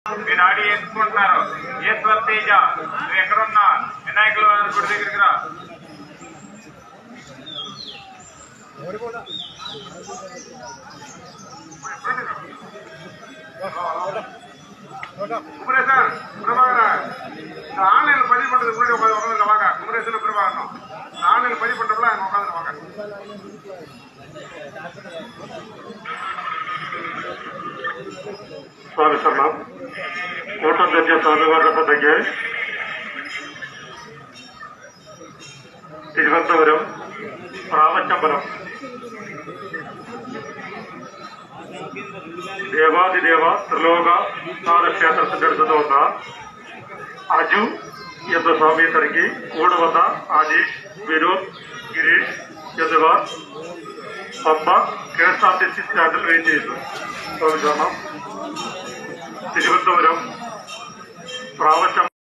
మీరు ఆడి వేసుకుంటున్నారు. ఈశ్వర్ తేజ నువ్వు ఎక్కడున్నా వినాయకుల గుడి దగ్గరికి రా. కుమరేశ్వర్ ప్రభాకర ఆన్లైన్ 10 பண்றது கூட உட்காந்து வாங்க. குமரேசன் பிரபாகரன் ஆன்லைன் 10 பண்றப்பல அங்க உட்காந்து வாங்க. ಸ್ವಾಮಿ ಶರ್ಮ ಕೋಟೋದ್ಯಜ್ಯ ಸ್ವಾಮಿವಾರ ಪದಕ್ಕೆ തിരുവനന്തപുരം പ്രാവച്ചമ്പലം ദേവാദിദേവ ത്രിലോക നാഥക്ഷേത്രത്തിന്റെ അടുത്ത് വന്ന അജു എന്ന സ്വാമിയെ തിരക്കി കൂടെ വന്ന അനീഷ്, വിനോദ്, ഗിരീഷ് എന്നിവർ പമ്പ KSRTC സ്റ്റാൻഡിൽ വെയിറ്റ് ചെയ്തു. സ്വാമി ശരണം തിരുവനന്തപുരം പ്രാവച്ചമ്പലം